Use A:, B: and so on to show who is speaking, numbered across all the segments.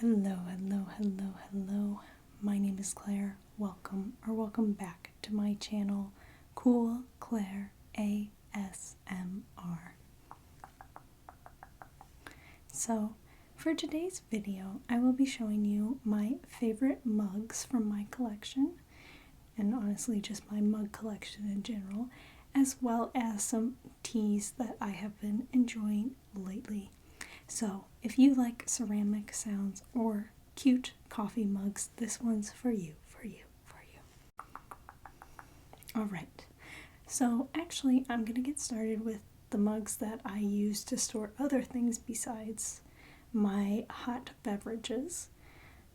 A: Hello, hello, hello, hello. My name is Claire. Welcome back to my channel, Cool Claire ASMR. So, for today's video, I will be showing you my favorite mugs from my collection, and honestly just my mug collection in general, as well as some teas that I have been enjoying lately. So, if you like ceramic sounds or cute coffee mugs, this one's for you. Alright, so actually I'm going to get started with the mugs that I use to store other things besides my hot beverages.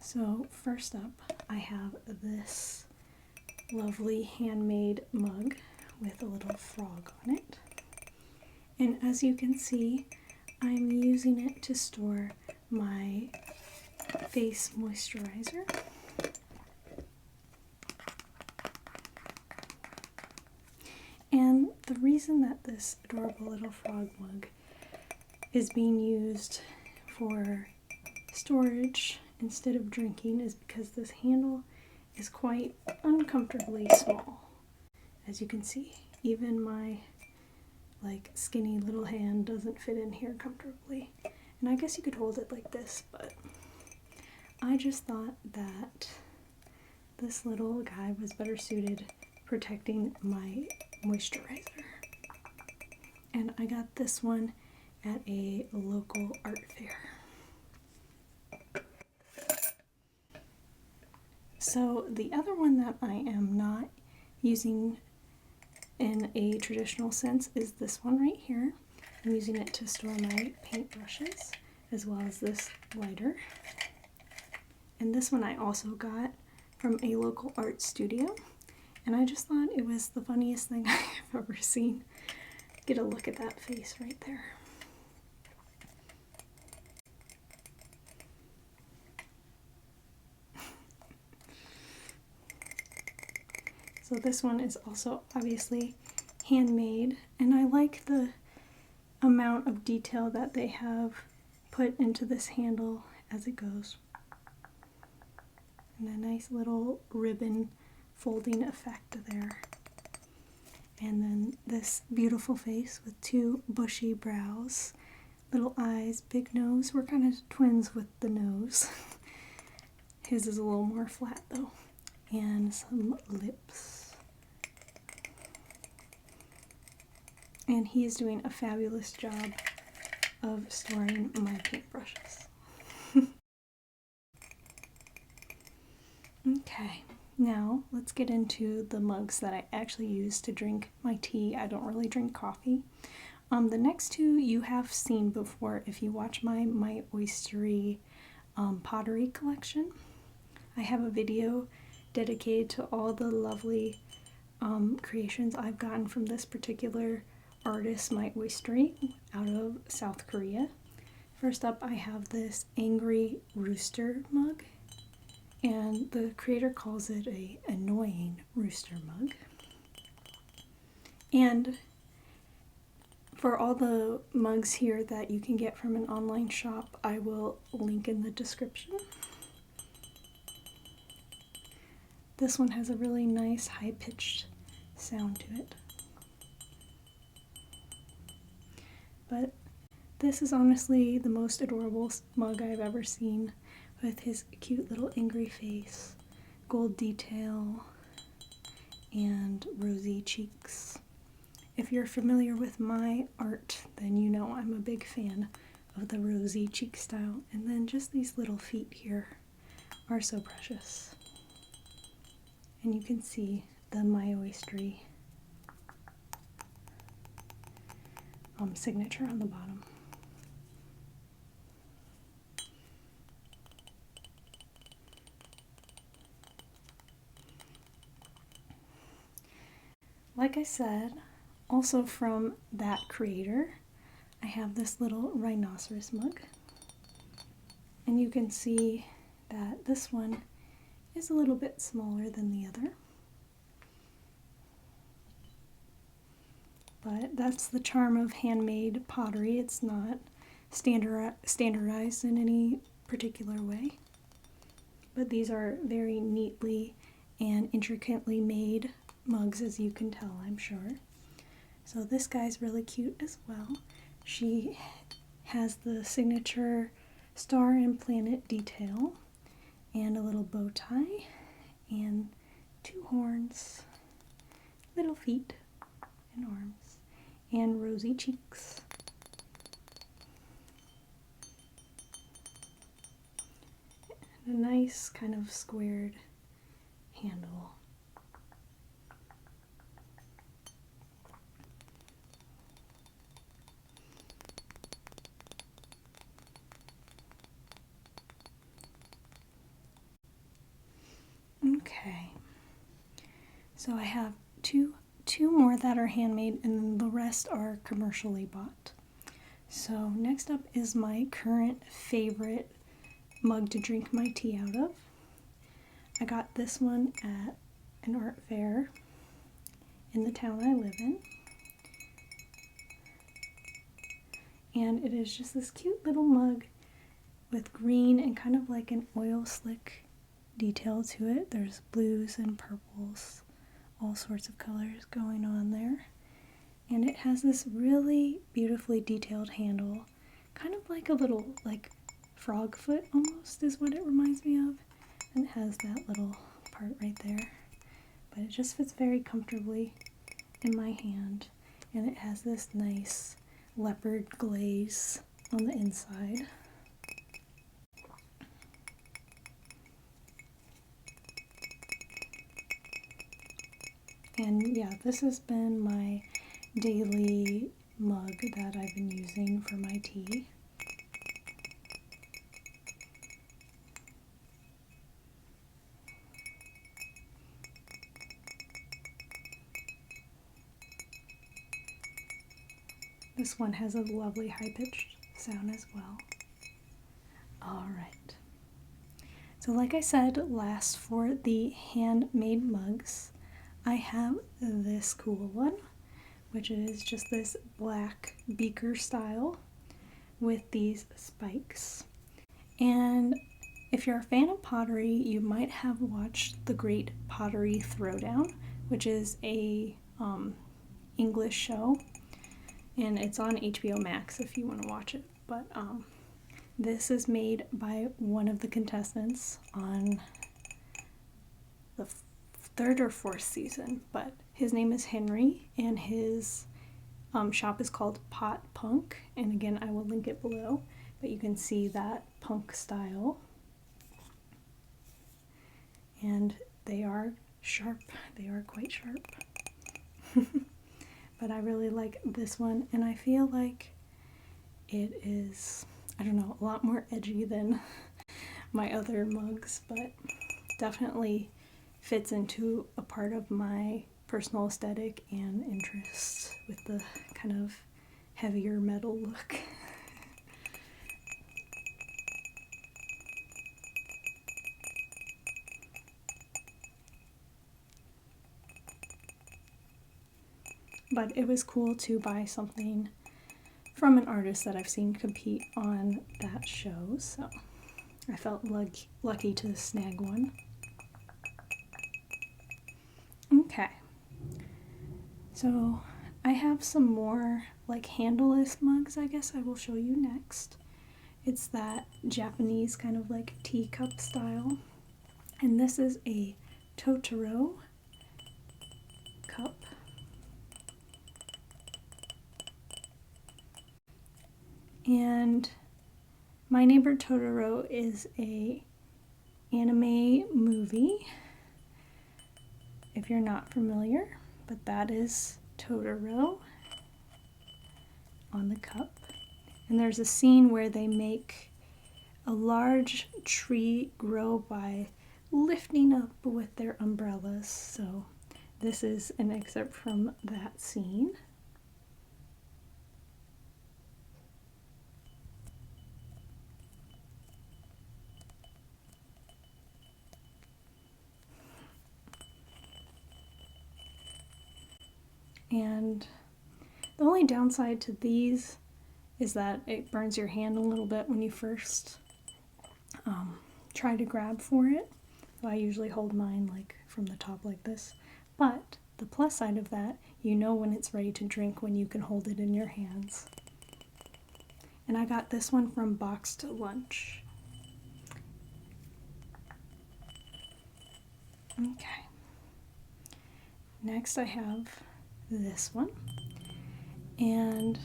A: So first up, I have this lovely handmade mug with a little frog on it. And as you can see, I'm using it to store my face moisturizer. And the reason that this adorable little frog mug is being used for storage instead of drinking is because this handle is quite uncomfortably small. As you can see, even my skinny little hand doesn't fit in here comfortably. And I guess you could hold it like this, but I just thought that this little guy was better suited protecting my moisturizer. And I got this one at a local art fair. So the other one that I am not using in a traditional sense is this one right here. I'm using it to store my paintbrushes as well as this lighter. And this one I also got from a local art studio. And I just thought it was the funniest thing I've ever seen. Get a look at that face right there. So this one is also obviously handmade, and I like the amount of detail that they have put into this handle as it goes. And a nice little ribbon folding effect there. And then this beautiful face with two bushy brows, little eyes, big nose. We're kind of twins with the nose. His is a little more flat though. And some lips. And he is doing a fabulous job of storing my paintbrushes. Okay, now let's get into the mugs that I actually use to drink my tea. I don't really drink coffee. The next two you have seen before if you watch my oystery pottery collection. I have a video dedicated to all the lovely creations I've gotten from this particular artist, my oystery, out of South Korea. First up, I have this angry rooster mug, and the creator calls it a annoying rooster mug. And for all the mugs here that you can get from an online shop, I will link in the description. This one has a really nice high-pitched sound to it. But this is honestly the most adorable mug I've ever seen, with his cute little angry face, gold detail, and rosy cheeks. If you're familiar with my art, then you know I'm a big fan of the rosy cheek style. And then just these little feet here are so precious. And you can see the My Oystery signature on the bottom. Like I said, also from that creator, I have this little Rhinoceros Mug. And you can see that this one is a little bit smaller than the other. But that's the charm of handmade pottery. It's not standardized in any particular way. But these are very neatly and intricately made mugs, as you can tell, I'm sure. So this guy's really cute as well. She has the signature star and planet detail and a little bow tie and 2 horns, little feet and arms, and rosy cheeks. And a nice kind of squared handle. Okay, so I have two more that are handmade, and then the rest are commercially bought. So next up is my current favorite mug to drink my tea out of. I got this one at an art fair in the town I live in. And it is just this cute little mug with green and kind of like an oil slick detail to it. There's blues and purples, all sorts of colors going on there. And it has this really beautifully detailed handle, kind of like a little like frog foot almost is what it reminds me of. And it has that little part right there. But it just fits very comfortably in my hand. And it has this nice leopard glaze on the inside. And yeah, this has been my daily mug that I've been using for my tea. This one has a lovely high-pitched sound as well. Alright. So like I said last, for the handmade mugs, I have this cool one, which is just this black beaker style with these spikes. And if you're a fan of pottery, you might have watched The Great Pottery Throwdown, which is a English show, and it's on HBO Max if you want to watch it. But this is made by one of the contestants on the 3rd or 4th season, but his name is Henry, and his shop is called Pot Punk, and again I will link it below, but you can see that punk style, and they are sharp, they are quite sharp. But I really like this one, and I feel like it is, I don't know, a lot more edgy than my other mugs, but definitely fits into a part of my personal aesthetic and interests with the kind of heavier metal look. But it was cool to buy something from an artist that I've seen compete on that show, so I felt lucky to snag one. Okay, so I have some more like handleless mugs, I guess I will show you next. It's that Japanese kind of like teacup style, and this is a Totoro Cup. And My Neighbor Totoro is a anime movie, if you're not familiar, but that is Totoro on the cup. And there's a scene where they make a large tree grow by lifting up with their umbrellas. So this is an excerpt from that scene. And the only downside to these is that it burns your hand a little bit when you first try to grab for it. So I usually hold mine like from the top like this. But the plus side of that, you know when it's ready to drink when you can hold it in your hands. And I got this one from Boxed Lunch. Okay. Next I have this one. And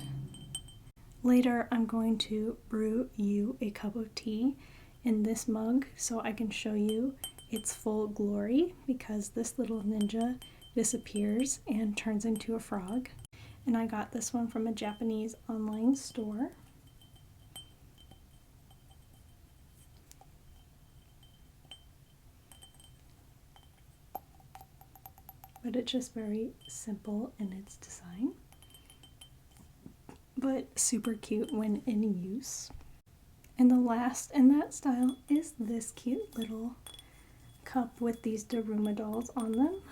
A: later I'm going to brew you a cup of tea in this mug so I can show you its full glory, because this little ninja disappears and turns into a frog. And I got this one from a Japanese online store. But it's just very simple in its design, but super cute when in use. And the last in that style is this cute little cup with these Daruma Dolls on them.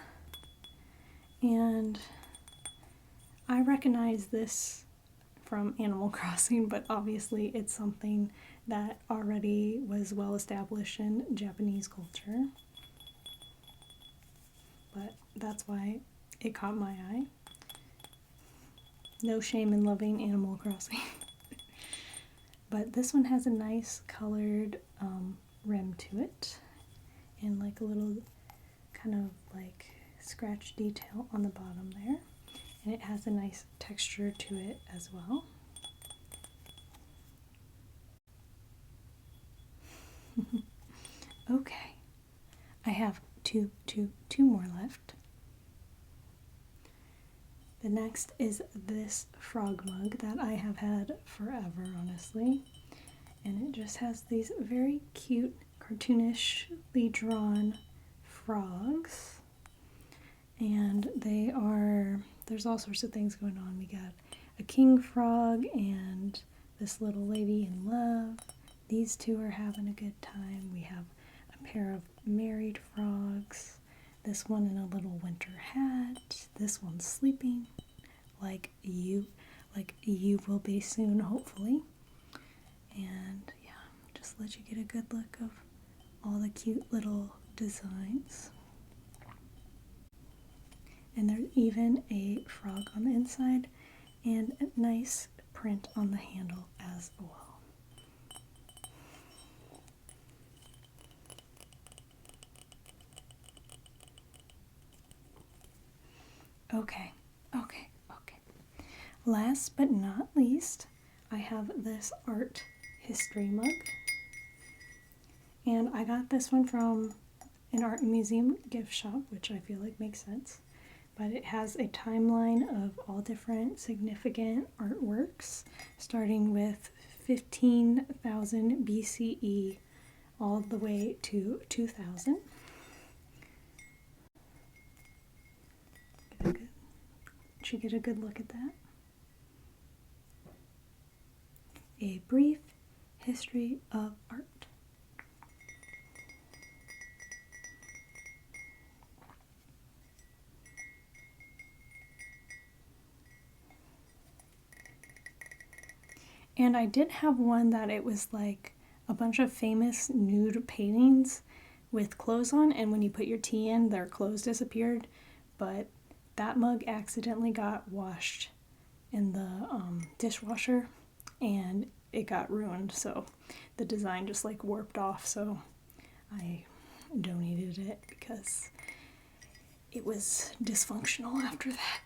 A: And I recognize this from Animal Crossing, but obviously it's something that already was well established in Japanese culture. But that's why it caught my eye. No shame in loving Animal Crossing. But this one has a nice colored rim to it, and like a little kind of like scratch detail on the bottom there. And it has a nice texture to it as well. Okay, I have two more left. The next is this frog mug that I have had forever, honestly. And it just has these very cute, cartoonishly drawn frogs. And they are, there's all sorts of things going on. We got a king frog and this little lady in love. These two are having a good time. We have a pair of married frogs. This one in a little winter hat. This one's sleeping like you will be soon, hopefully. And yeah, just let you get a good look of all the cute little designs. And there's even a frog on the inside and a nice print on the handle as well. Okay. Last but not least, I have this art history mug. And I got this one from an art museum gift shop, which I feel like makes sense. But it has a timeline of all different significant artworks, starting with 15,000 BCE all the way to 2000. Should get a good look at that. A brief history of art. And I did have one that it was like a bunch of famous nude paintings with clothes on, and when you put your tea in, their clothes disappeared. But that mug accidentally got washed in the dishwasher and it got ruined, so the design just like warped off, so I donated it because it was dysfunctional after that.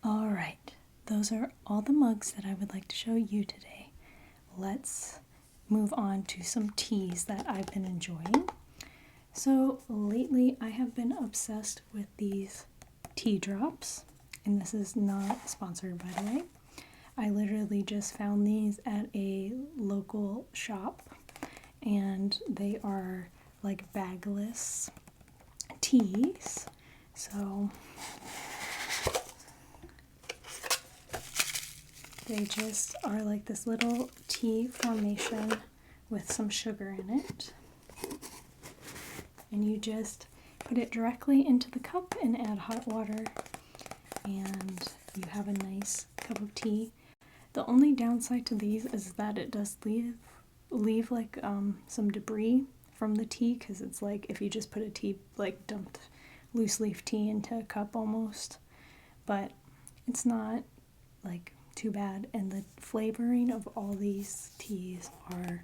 A: Alright, those are all the mugs that I would like to show you today. Let's move on to some teas that I've been enjoying. So lately I have been obsessed with these tea drops, and this is not sponsored, by the way. I literally just found these at a local shop, and they are like bagless teas. So they just are like this little tea formation with some sugar in it. And you just put it directly into the cup and add hot water. and you have a nice cup of tea. The only downside to these is that it does leave like some debris from the tea, because it's like if you just put a tea, like dumped loose leaf tea into a cup almost, but it's not like too bad, and the flavoring of all these teas are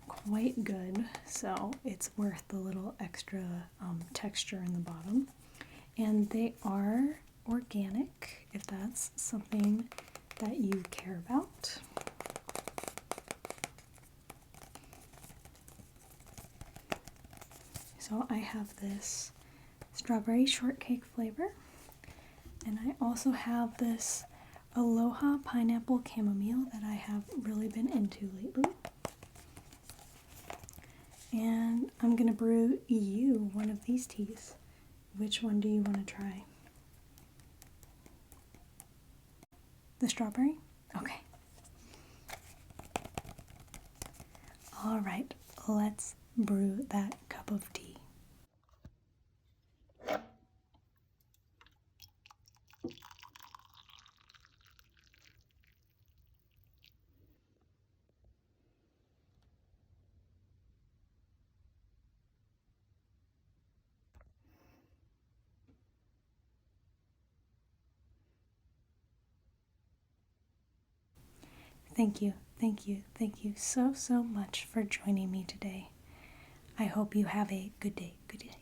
A: quite good, so it's worth the little extra texture in the bottom. And they are organic, if that's something that you care about. So I have this strawberry shortcake flavor, and I also have this Aloha pineapple chamomile that I have really been into lately. And I'm gonna brew you one of these teas. Which one do you want to try? The strawberry? Okay. All right, let's brew that cup of tea. Thank you, thank you, thank you so much for joining me today. I hope you have a good day, good day.